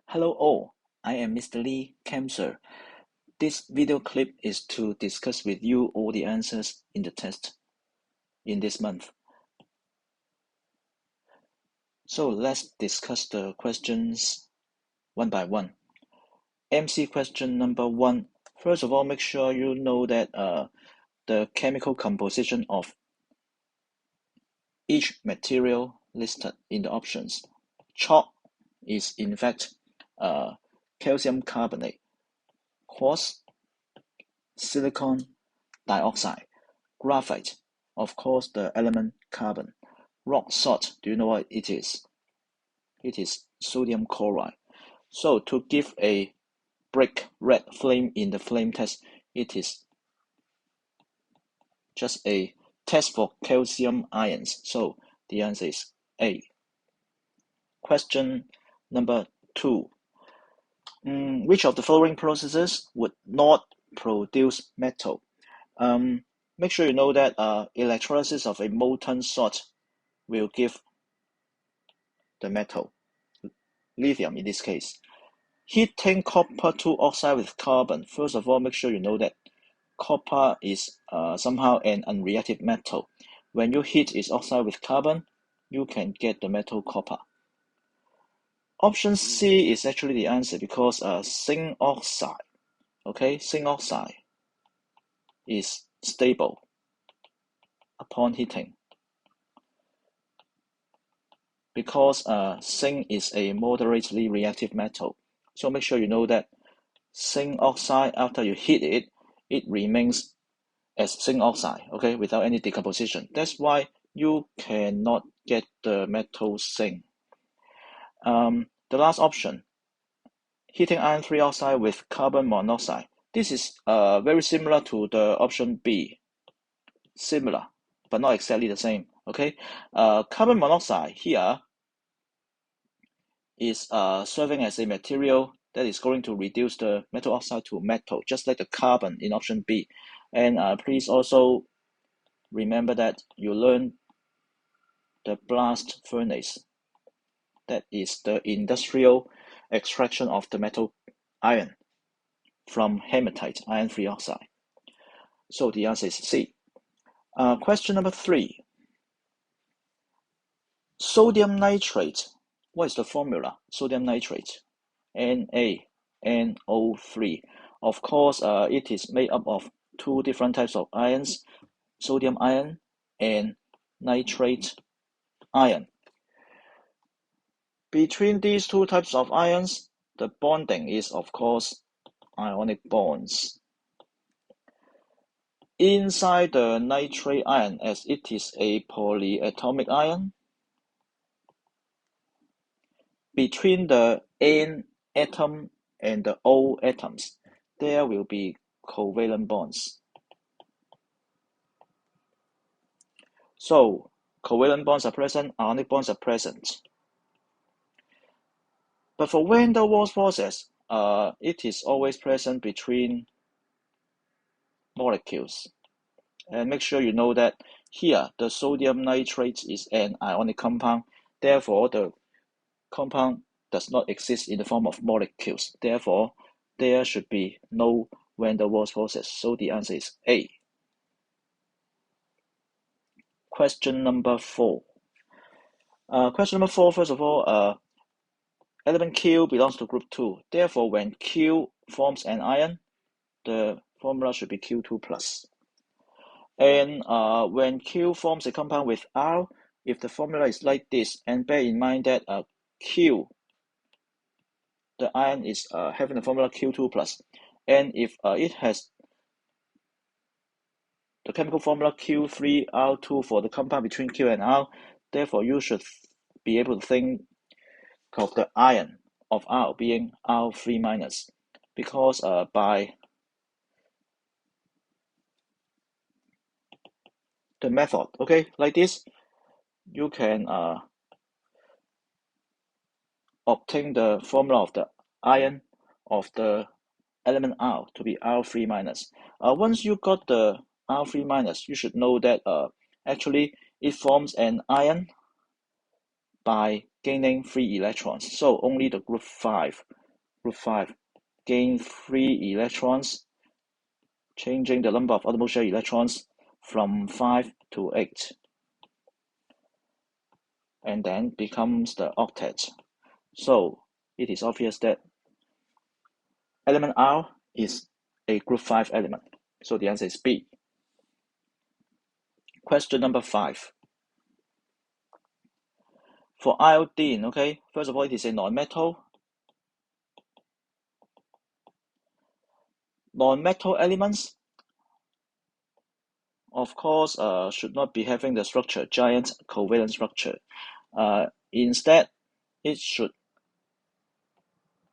Hello all, I am Mr. Lee, Chemsir. This video clip is to discuss with you all the answers in the test in this month. So let's discuss the questions one by one. MC question number 1. First of all, make sure you know that the chemical composition of each material listed in the options. Chalk is in fact calcium carbonate, quartz, silicon dioxide, graphite, of course the element carbon. Rock salt, do you know what it is? It is sodium chloride. So to give a brick red flame in the flame test, it is just a test for calcium ions. So the answer is A. Question number 2. Which of the following processes would not produce metal? Make sure you know that electrolysis of a molten salt will give the metal, lithium in this case. Heating copper to oxide with carbon. First of all, make sure you know that copper is somehow an unreactive metal. When you heat its oxide with carbon, you can get the metal copper. Option C is actually the answer because zinc oxide, zinc oxide is stable upon heating because zinc is a moderately reactive metal. So make sure you know that zinc oxide, after you heat it, it remains as zinc oxide, without any decomposition. That's why you cannot get the metal zinc. The last option, heating iron 3 oxide with carbon monoxide. This is very similar to the option B. Similar, but not exactly the same, Carbon monoxide here is serving as a material that is going to reduce the metal oxide to metal, just like the carbon in option B. And please also remember that you learn the blast furnace. That is the industrial extraction of the metal iron from hematite, iron 3 oxide. So the answer is C. Question number 3. Sodium nitrate. What is the formula? Sodium nitrate. NaNO3. Of course, it is made up of 2 different types of ions, sodium ion and nitrate ion. Between these 2 types of ions, the bonding is, of course, ionic bonds. Inside the nitrate ion, as it is a polyatomic ion, between the N atom and the O atoms, there will be covalent bonds. So, covalent bonds are present, ionic bonds are present. But for van der Waals process, it is always present between molecules. And make sure you know that here the sodium nitrate is an ionic compound. Therefore, the compound does not exist in the form of molecules. Therefore, there should be no van der Waals process. So the answer is A. Question number 4. Question number 4, first of all, element Q belongs to group 2. Therefore, when Q forms an ion, the formula should be Q2+. And when Q forms a compound with R, if the formula is like this, and bear in mind that Q, the ion is having the formula Q2+, and if it has the chemical formula Q3R2 for the compound between Q and R, therefore you should be able to think of the ion of R being R3-, because by the method, like this, you can obtain the formula of the ion of the element R to be R3-. Once you got the R3-, you should know that actually it forms an ion by gaining 3 electrons. So only the group 5 group 5, gain 3 electrons, changing the number of outermost shell electrons from 5 to 8, and then becomes the octet. So it is obvious that element R is a group 5 element. So the answer is B. Question number 5. For iodine, okay, first of all, it is a non-metal. Non-metal elements, of course, should not be having the structure, giant covalent structure. Instead, it should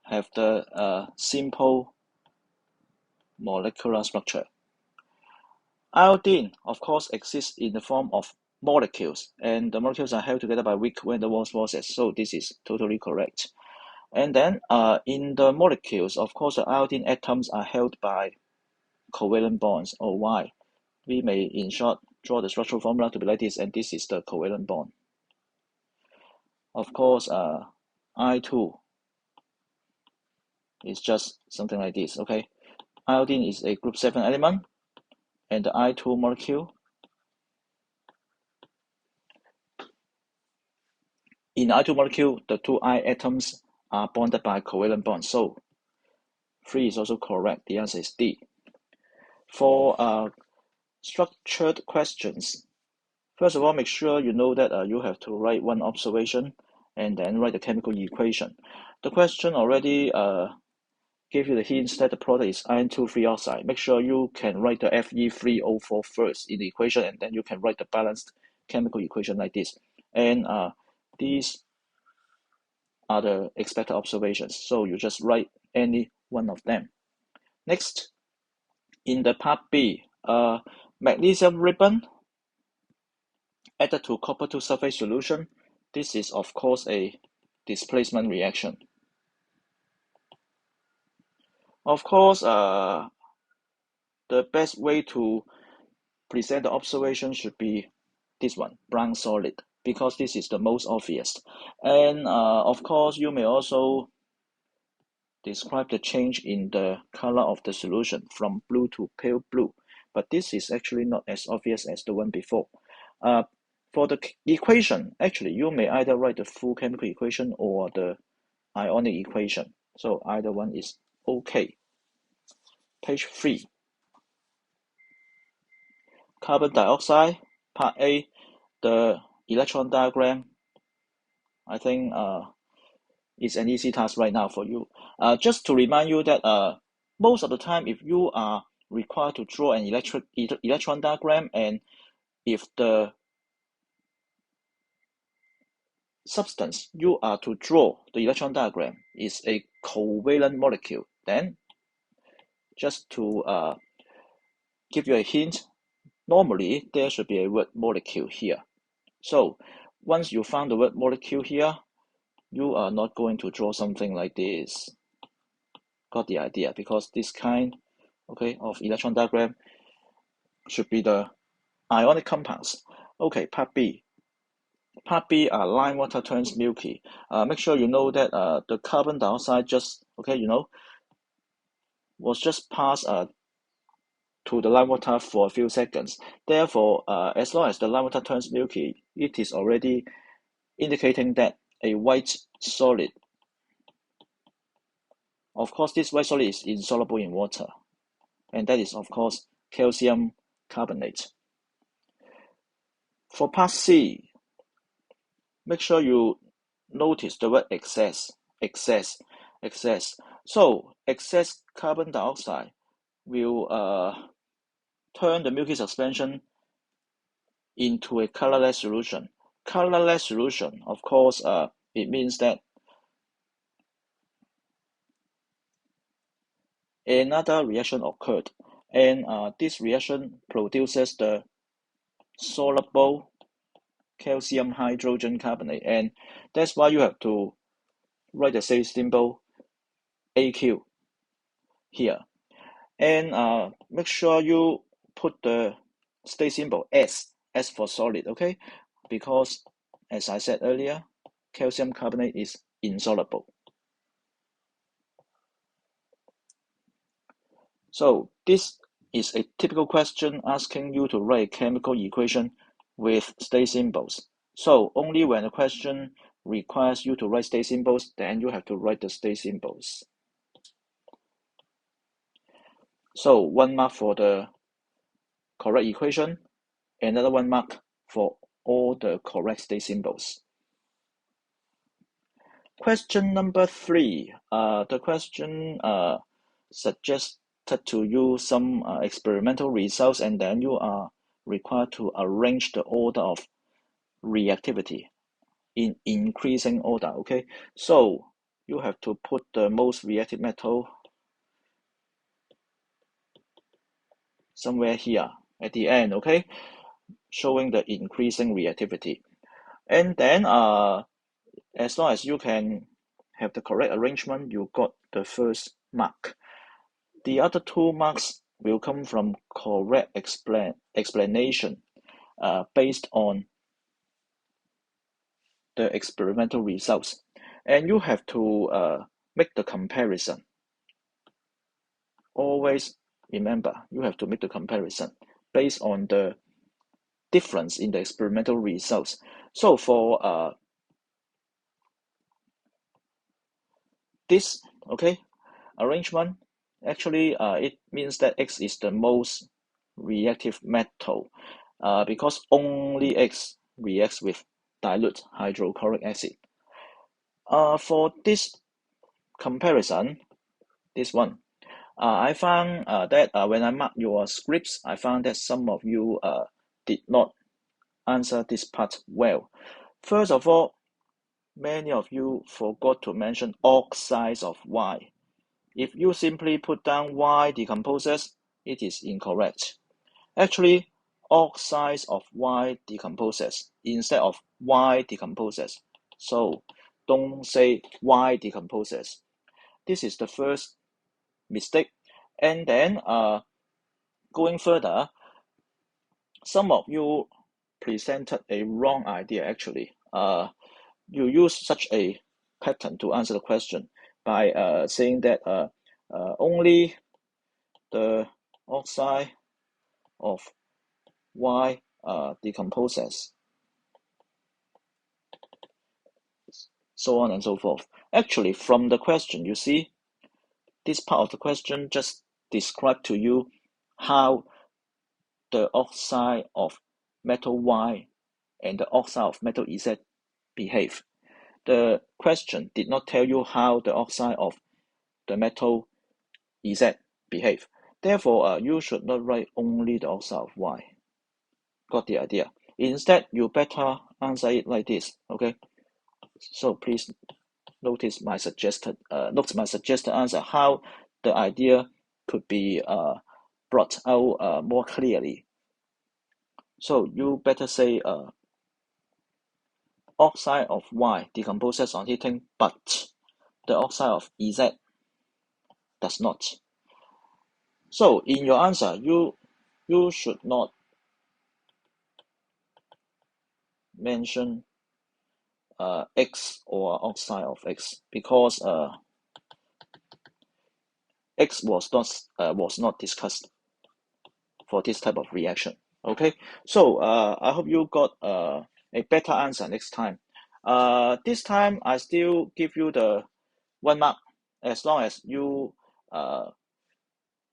have the simple molecular structure. Iodine, of course, exists in the form of molecules, and the molecules are held together by weak van der Waals forces, so this is totally correct. And then in the molecules, of course, the iodine atoms are held by covalent bonds, or Y. We may, in short, draw the structural formula to be like this, and this is the covalent bond. Of course, I2 is just something like this, okay? Iodine is a group 7 element, and the I2 molecule, in the I2 molecule, the two I atoms are bonded by covalent bonds, so 3 is also correct. The answer is D. For structured questions, first of all, make sure you know that you have to write one observation and then write the chemical equation. The question already gave you the hints that the product is iron 2,3 oxide. Make sure you can write the Fe3O4 first in the equation, and then you can write the balanced chemical equation like this. And these are the expected observations, so you just write any one of them. Next, in the part B, magnesium ribbon added to copper 2 sulfate solution. This is, of course, a displacement reaction. Of course, the best way to present the observation should be this one, brown solid, because this is the most obvious. And of course, you may also describe the change in the color of the solution from blue to pale blue, but this is actually not as obvious as the one before. For the equation, actually, you may either write the full chemical equation or the ionic equation, so either one is okay. Page 3. Carbon dioxide, part A, the electron diagram. I think it's an easy task right now for you. Just to remind you that most of the time, if you are required to draw an electron diagram, and if the substance you are to draw the electron diagram is a covalent molecule, then just to give you a hint, normally there should be a word molecule here. So once you found the word molecule here, you are not going to draw something like this. Got the idea? Because this kind, okay, of electron diagram should be the ionic compounds. Okay, part B. Part B, lime water turns milky. Make sure you know that the carbon dioxide just, was just passed to the lime water for a few seconds. Therefore, as long as the lime water turns milky, it is already indicating that a white solid. Of course, this white solid is insoluble in water, and that is, of course, calcium carbonate. For part C, make sure you notice the word excess. So, excess carbon dioxide will turn the milky suspension into a colorless solution. Colorless solution, of course, it means that another reaction occurred, and this reaction produces the soluble calcium hydrogen carbonate, and that's why you have to write the same symbol AQ here. And make sure you put the state symbol S for solid, okay? Because, as I said earlier, calcium carbonate is insoluble. So this is a typical question asking you to write a chemical equation with state symbols. So only when a question requires you to write state symbols, then you have to write the state symbols. So 1 mark for the correct equation, another 1 mark for all the correct state symbols. Question number 3. The question suggested to you some experimental results, and then you are required to arrange the order of reactivity in increasing order. Okay, so you have to put the most reactive metal somewhere here at the end, okay, showing the increasing reactivity. And then as long as you can have the correct arrangement, you got the first mark. The other 2 marks will come from correct explanation based on the experimental results. And you have to make the comparison. Always remember, you have to make the comparison based on the difference in the experimental results. So for this, okay, arrangement, actually it means that X is the most reactive metal because only X reacts with dilute hydrochloric acid. For this comparison, this one, I found that when I marked your scripts, I found that some of you did not answer this part well. First of all, many of you forgot to mention oxides of Y. If you simply put down Y decomposes, it is incorrect. Actually, oxides of Y decomposes instead of Y decomposes. So don't say Y decomposes. This is the first mistake. And then going further, some of you presented a wrong idea actually. You use such a pattern to answer the question by saying that only the oxide of Y decomposes, so on and so forth. Actually, from the question, you see, this part of the question just described to you how the oxide of metal Y and the oxide of metal Z behave. The question did not tell you how the oxide of the metal Z behave. Therefore, you should not write only the oxide of Y. Got the idea? Instead, you better answer it like this, okay? So please notice my suggested answer, how the idea could be brought out more clearly. So you better say oxide of Y decomposes on heating, but the oxide of Z does not. So in your answer, you should not mention X or oxide of X because X was not discussed for this type of reaction. Okay, so I hope you got a better answer next time. This time I still give you the 1 mark as long as you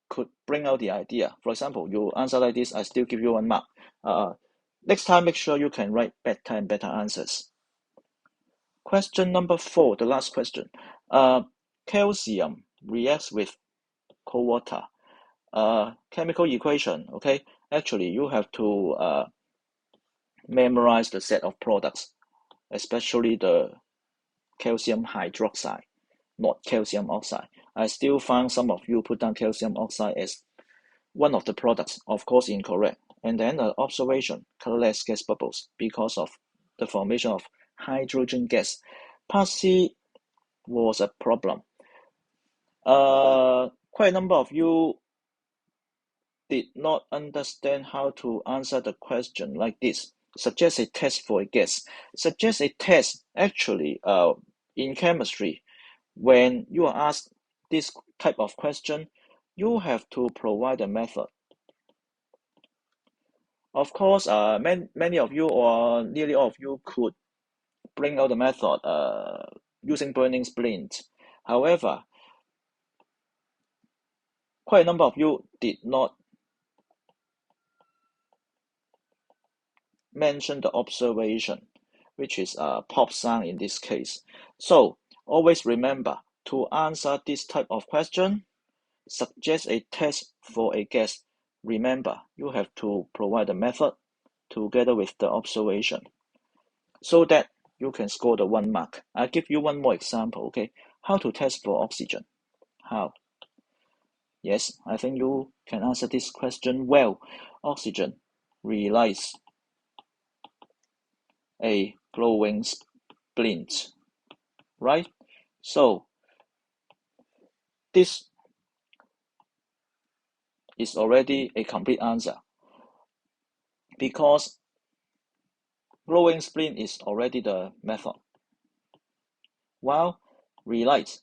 could bring out the idea. For example, you answer like this, I still give you 1 mark. Next time, make sure you can write better and better answers. Question number 4, the last question. Calcium reacts with cold water. Chemical equation, okay? Actually, you have to memorize the set of products, especially the calcium hydroxide, not calcium oxide. I still found some of you put down calcium oxide as one of the products, of course incorrect. And then observation, colorless gas bubbles because of the formation of hydrogen gas. Part C was a problem. Quite a number of you did not understand how to answer the question like this. Suggest a test for a gas. Suggest a test. Actually, in chemistry, when you are asked this type of question, you have to provide a method. Of course, many of you or nearly all of you could bring out the method using burning splint. However, quite a number of you did not mention the observation, which is pop sound in this case. So always remember, to answer this type of question, suggest a test for a guest. Remember, you have to provide a method together with the observation so that you can score the 1 mark. I'll give you one more example, okay? How to test for oxygen. How? Yes, I think you can answer this question well. Oxygen relies a glowing splint, right? So this is already a complete answer because glowing splint is already the method, while relight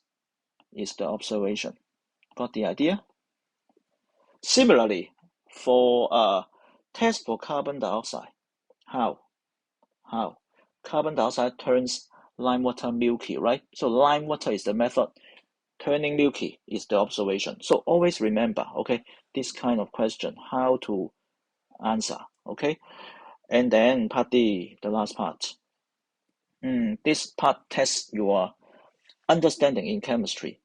is the observation. Got the idea? Similarly, for test for carbon dioxide, how? Carbon dioxide turns lime water milky, right? So lime water is the method, turning milky is the observation. So always remember, okay, this kind of question, how to answer, okay? And then part D, the last part. This part tests your understanding in chemistry.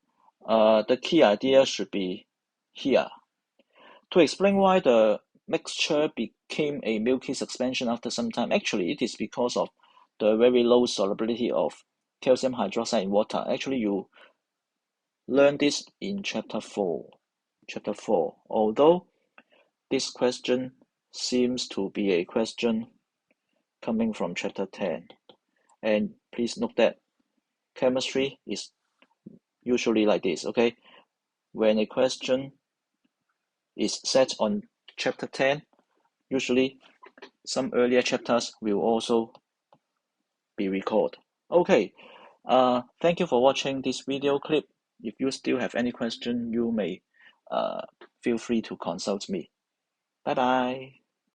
The key idea should be here. To explain why the mixture became a milky suspension after some time, actually it is because of the very low solubility of calcium hydroxide in water. Actually, you learn this in Chapter 4. Although this question seems to be a question coming from Chapter 10. And please note that chemistry is usually like this, okay? When a question is set on Chapter 10, usually some earlier chapters will also be recorded. Okay, thank you for watching this video clip. If you still have any question, you may feel free to consult me. Bye bye.